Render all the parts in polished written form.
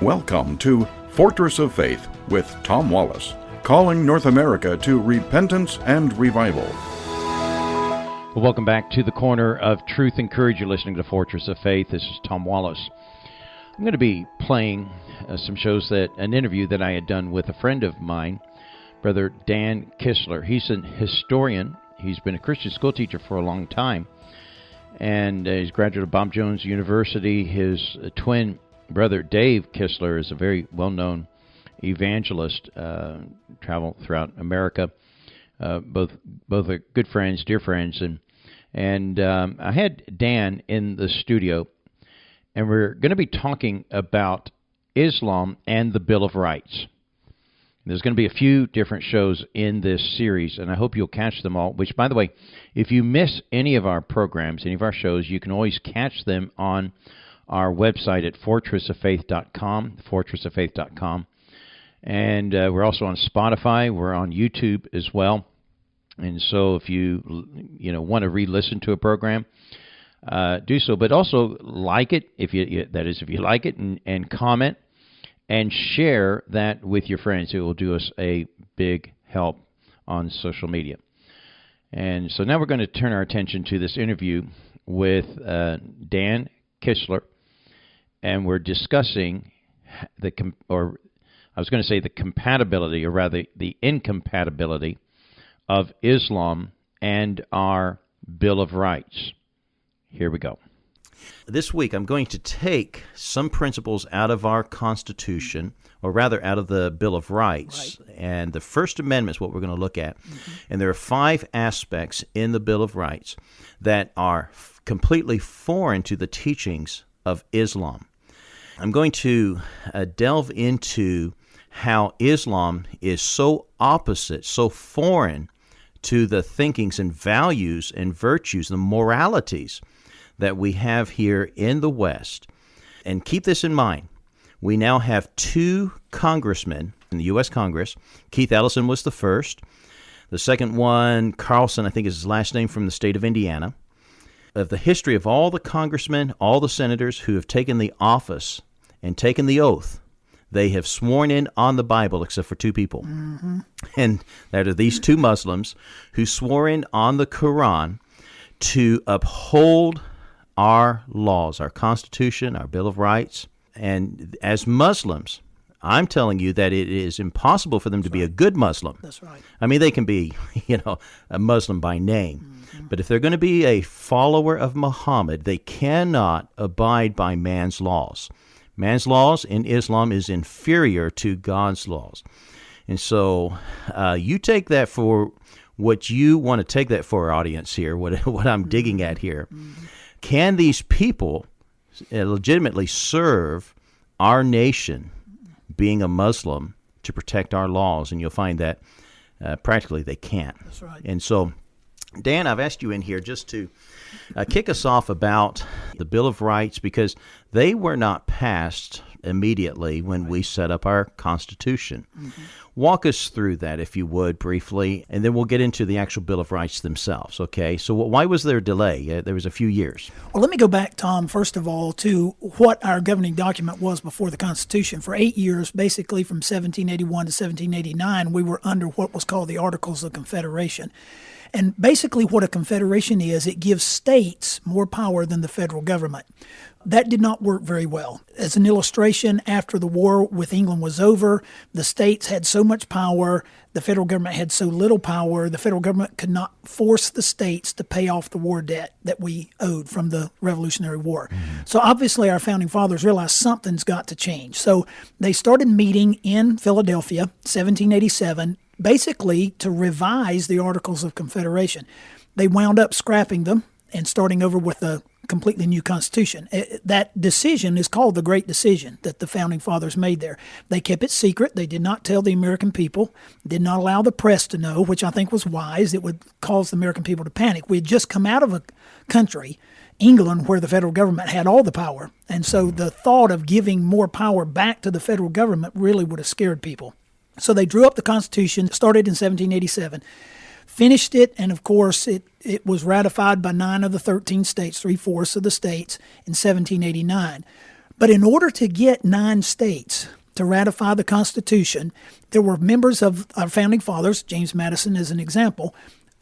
Welcome to Fortress of Faith with Tom Wallace, calling North America to repentance and revival. Well, welcome back to the Corner of Truth and Courage. You're listening to Fortress of Faith. This is Tom Wallace. I'm going to be playing an interview that I had done with a friend of mine, Brother Dan Kistler. He's an historian. He's been a Christian school teacher for a long time, and he's a graduate of Bob Jones University. His twin brother, Dave Kistler, is a very well-known evangelist, traveled throughout America. Both are good friends, dear friends, and I had Dan in the studio, and we're going to be talking about Islam and the Bill of Rights. There's going to be a few different shows in this series, and I hope you'll catch them all, which, by the way, if you miss any of our programs, any of our shows, you can always catch them on our website at fortressoffaith.com, fortressoffaith.com. And we're also on Spotify. We're on YouTube as well. And so if you want to re-listen to a program, do so. But also like it, if you like it, and comment and share that with your friends. It will do us a big help on social media. And so now we're going to turn our attention to this interview with Dan Kistler, and we're discussing the compatibility, or rather the incompatibility, of Islam and our Bill of Rights. Here we go. This week I'm going to take some principles out of our Constitution, or rather out of the Bill of Rights. Right. And the First Amendment is what we're going to look at. Mm-hmm. And there are 5 aspects in the Bill of Rights that are completely foreign to the teachings of Islam. I'm going to delve into how Islam is so opposite, so foreign to the thinkings and values and virtues, the moralities that we have here in the West. And keep this in mind. We now have 2 congressmen in the U.S. Congress. Keith Ellison was the first. The second one, Carlson, I think is his last name, from the state of Indiana. Of the history of all the congressmen, all the senators who have taken the office and taken the oath, they have sworn in on the Bible except for 2 people. Mm-hmm. And that are these 2 Muslims who swore in on the Quran to uphold our laws, our Constitution, our Bill of Rights. And as Muslims, I'm telling you that it is impossible for them to be a good Muslim. That's right. I mean, they can be, a Muslim by name. Mm-hmm. But if they're going to be a follower of Muhammad, they cannot abide by man's laws. Man's laws in Islam is inferior to God's laws. And so you take that for what you want to take that for, audience here, what I'm digging at here. Mm-hmm. Can these people legitimately serve our nation, being a Muslim, to protect our laws? And you'll find that practically they can't. That's right. And so, Dan, I've asked you in here just to kick us off about the Bill of Rights, because they were not passed immediately when we set up our Constitution. Mm-hmm. Walk us through that, if you would, briefly, and then we'll get into the actual Bill of Rights themselves, okay? So why was there a delay? There was a few years. Well, let me go back, Tom, first of all, to what our governing document was before the Constitution. For 8 years, basically from 1781 to 1789, we were under what was called the Articles of Confederation. And basically what a confederation is, it gives states more power than the federal government. That did not work very well. As an illustration, after the war with England was over, the states had so much power, the federal government had so little power, the federal government could not force the states to pay off the war debt that we owed from the Revolutionary War. Mm-hmm. So obviously our founding fathers realized something's got to change. So they started meeting in Philadelphia, 1787, basically to revise the Articles of Confederation. They wound up scrapping them and starting over with a completely new Constitution. That decision is called the Great Decision that the Founding Fathers made there. They kept it secret. They did not tell the American people, did not allow the press to know, which I think was wise. It would cause the American people to panic. We had just come out of a country, England, where the federal government had all the power. And so the thought of giving more power back to the federal government really would have scared people. So they drew up the Constitution, started in 1787, finished it, and of course it was ratified by 9 of the 13 states, 3/4 of the states, in 1789. But in order to get 9 states to ratify the Constitution, there were members of our founding fathers, James Madison as an example,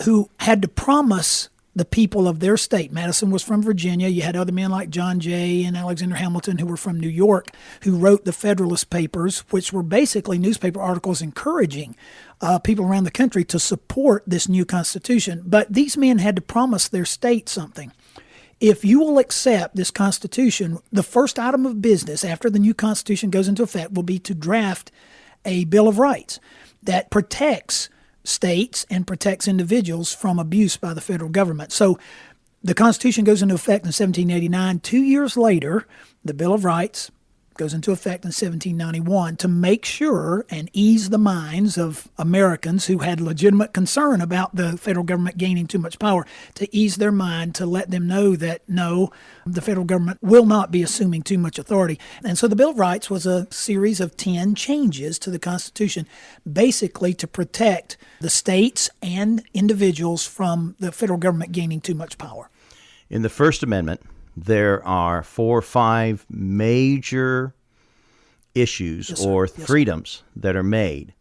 who had to promise the people of their state. Madison was from Virginia. You had other men like John Jay and Alexander Hamilton who were from New York, who wrote the Federalist Papers, which were basically newspaper articles encouraging people around the country to support this new Constitution. But these men had to promise their state something. If you will accept this Constitution, the first item of business after the new Constitution goes into effect will be to draft a Bill of Rights that protects states and protects individuals from abuse by the federal government. So the Constitution goes into effect in 1789. 2 years later, the Bill of Rights goes into effect in 1791 to make sure and ease the minds of Americans who had legitimate concern about the federal government gaining too much power, to ease their mind, to let them know that, no, the federal government will not be assuming too much authority. And so the Bill of Rights was a series of 10 changes to the Constitution, basically to protect the states and individuals from the federal government gaining too much power. In the First Amendment, there are 4 or 5 major issues or freedoms that are made.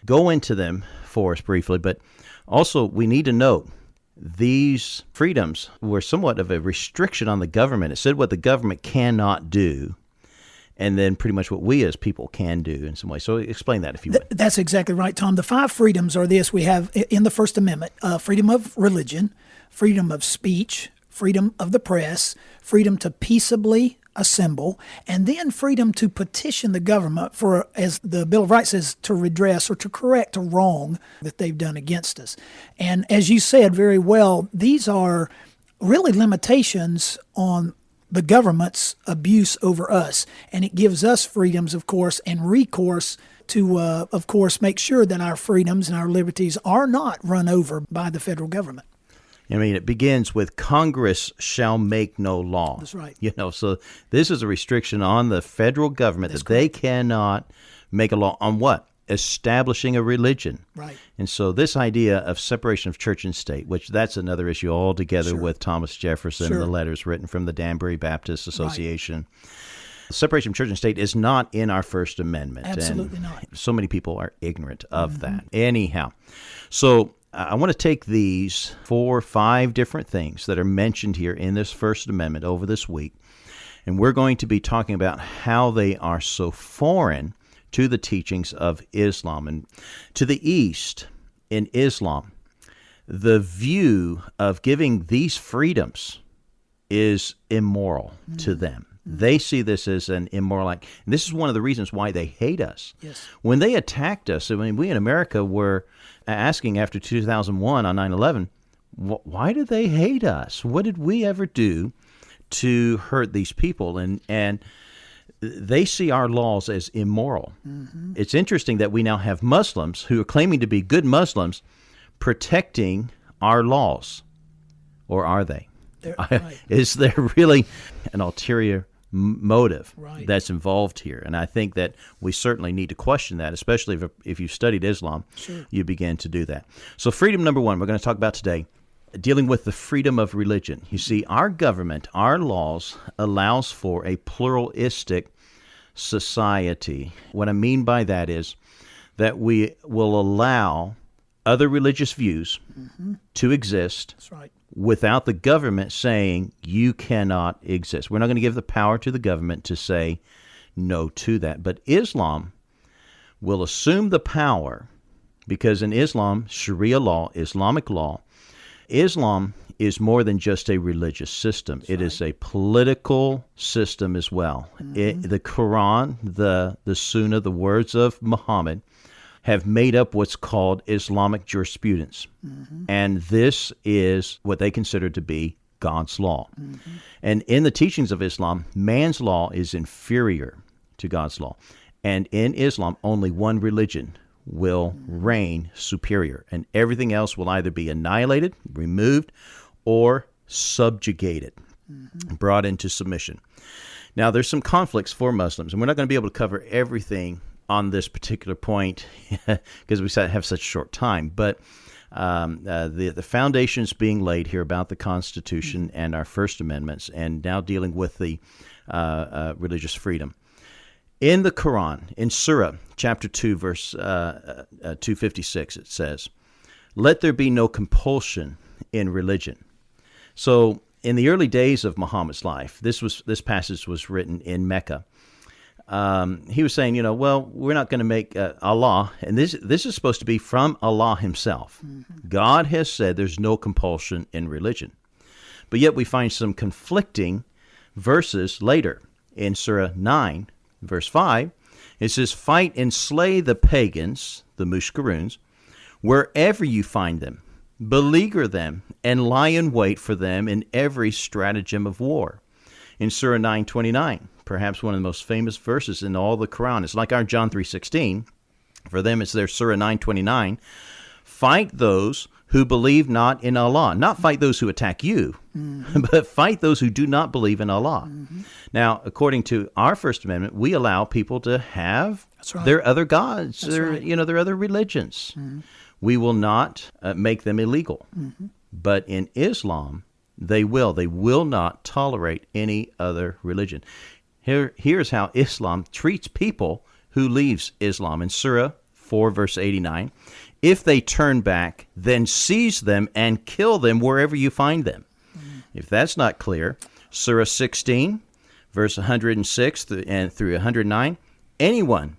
Go into them for us briefly, but also we need to note these freedoms were somewhat of a restriction on the government. It said what the government cannot do, and then pretty much what we as people can do in some way. So explain that if you would. That's exactly right, Tom. The 5 freedoms are this. We have in the First Amendment, freedom of religion, freedom of speech, freedom of the press, freedom to peaceably assemble, and then freedom to petition the government for, as the Bill of Rights says, to redress or to correct a wrong that they've done against us. And as you said very well, these are really limitations on the government's abuse over us, and it gives us freedoms, of course, and recourse to, of course, make sure that our freedoms and our liberties are not run over by the federal government. I mean, it begins with Congress shall make no law. That's right. So this is a restriction on the federal government that they cannot make a law on what? Establishing a religion. Right. And so this idea of separation of church and state, which that's another issue altogether with Thomas Jefferson and the letters written from the Danbury Baptist Association. Right. Separation of church and state is not in our First Amendment. Absolutely and not. So many people are ignorant of that. Anyhow, so I want to take these 4 or 5 different things that are mentioned here in this First Amendment over this week, and we're going to be talking about how they are so foreign to the teachings of Islam. And to the East, in Islam, the view of giving these freedoms is immoral to them. They see this as an immoral act. And this is one of the reasons why they hate us. Yes. When they attacked us, I mean, we in America were asking after 2001 on 9/11, why do they hate us? What did we ever do to hurt these people? And they see our laws as immoral. Mm-hmm. It's interesting that we now have Muslims who are claiming to be good Muslims protecting our laws. Or are they? Right. Is there really an ulterior motive that's involved here? And I think that we certainly need to question that, especially if you've studied Islam. Sure. You begin to do that. So freedom number 1, we're going to talk about today, dealing with the freedom of religion. You see, our government, our laws allows for a pluralistic society. What I mean by that is that we will allow other religious views to exist. That's right. Without the government saying you cannot exist. We're not going to give the power to the government to say no to that. But Islam will assume the power because in Islam, Sharia law, Islamic law, Islam is more than just a religious system. It is a political system as well. The Quran, the Sunnah, the words of Muhammad have made up what's called Islamic jurisprudence. And this is what they consider to be God's law. And in the teachings of Islam, man's law is inferior to God's law. And in Islam, only one religion will reign superior. And everything else will either be annihilated, removed, or subjugated, brought into submission. Now, there's some conflicts for Muslims, and we're not going to be able to cover everything on this particular point because we have such short time. But the foundations being laid here about the Constitution and our First Amendments, and now dealing with the religious freedom. In the Quran, in Surah chapter 2, verse 256, it says, "Let there be no compulsion in religion." So in the early days of Muhammad's life, this passage was written in Mecca. He was saying, well, we're not going to make Allah, and this is supposed to be from Allah himself. Mm-hmm. God has said there's no compulsion in religion. But yet we find some conflicting verses later in Surah 9, verse 5. It says, "Fight and slay the pagans," the Mushkiruns, "wherever you find them. Beleaguer them and lie in wait for them in every stratagem of war." In Surah 9:29, perhaps one of the most famous verses in all the Quran. It's like our John 3:16. For them, it's their Surah 9:29. "Fight those who believe not in Allah." Not fight those who attack you, mm-hmm. but fight those who do not believe in Allah. Mm-hmm. Now, according to our First Amendment, we allow people to have their other gods, their other religions. Mm-hmm. We will not make them illegal. Mm-hmm. But in Islam, they will not tolerate any other religion. Here's how Islam treats people who leaves Islam. In Surah 4, verse 89, "If they turn back, then seize them and kill them wherever you find them." Mm-hmm. If that's not clear, Surah 16, verse 106 and through 109, "Anyone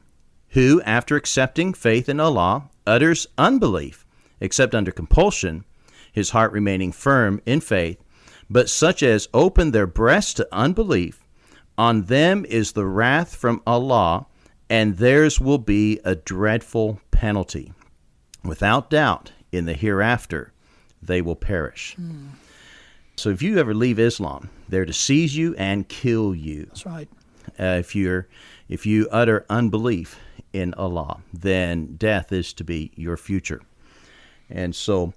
who, after accepting faith in Allah, utters unbelief, except under compulsion, his heart remaining firm in faith, but such as open their breasts to unbelief, on them is the wrath from Allah, and theirs will be a dreadful penalty. Without doubt, in the hereafter, they will perish." Mm. So if you ever leave Islam, they're to seize you and kill you. That's right. If you utter unbelief in Allah, then death is to be your future. And so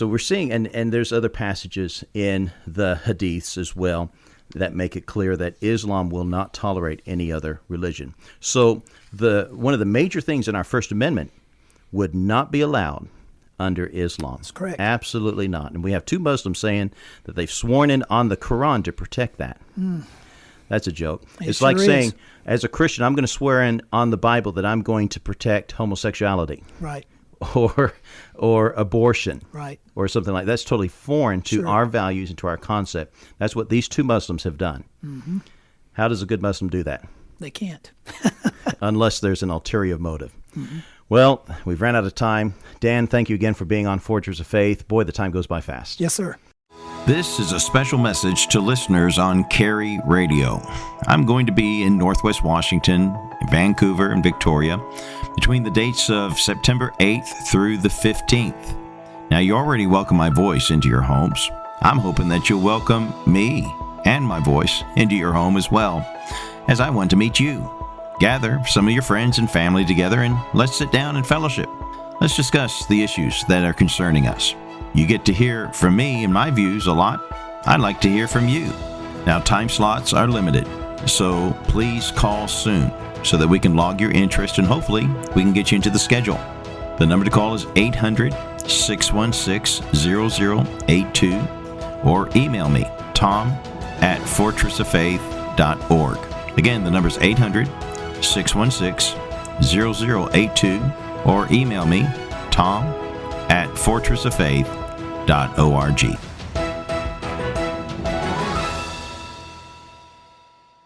we're seeing, and there's other passages in the Hadiths as well that make it clear that Islam will not tolerate any other religion. So one of the major things in our First Amendment would not be allowed under Islam. That's correct. Absolutely not. And we have two Muslims saying that they've sworn in on the Quran to protect that. Mm. That's a joke. It's like saying, as a Christian, I'm going to swear in on the Bible that I'm going to protect homosexuality. Right. Or abortion. Right. Or something like that. That's totally foreign to our values and to our concept. That's what these two Muslims have done. Mm-hmm. How does a good Muslim do that? They can't. Unless there's an ulterior motive. Mm-hmm. Well, we've ran out of time. Dan, thank you again for being on Fortress of Faith. Boy, the time goes by fast. Yes, sir. This is a special message to listeners on Carey Radio. I'm going to be in Northwest Washington, Vancouver, and Victoria between the dates of September 8th through the 15th. Now, you already welcome my voice into your homes. I'm hoping that you'll welcome me and my voice into your home as well, as I want to meet you. Gather some of your friends and family together and let's sit down and fellowship. Let's discuss the issues that are concerning us. You get to hear from me and my views a lot. I'd like to hear from you. Now, time slots are limited, so please call soon so that we can log your interest and hopefully we can get you into the schedule. The number to call is 800-616-0082 or email me, tom@fortressoffaith.org. Again, the number is 800-616-0082 or email me, tom@fortressoffaith.org.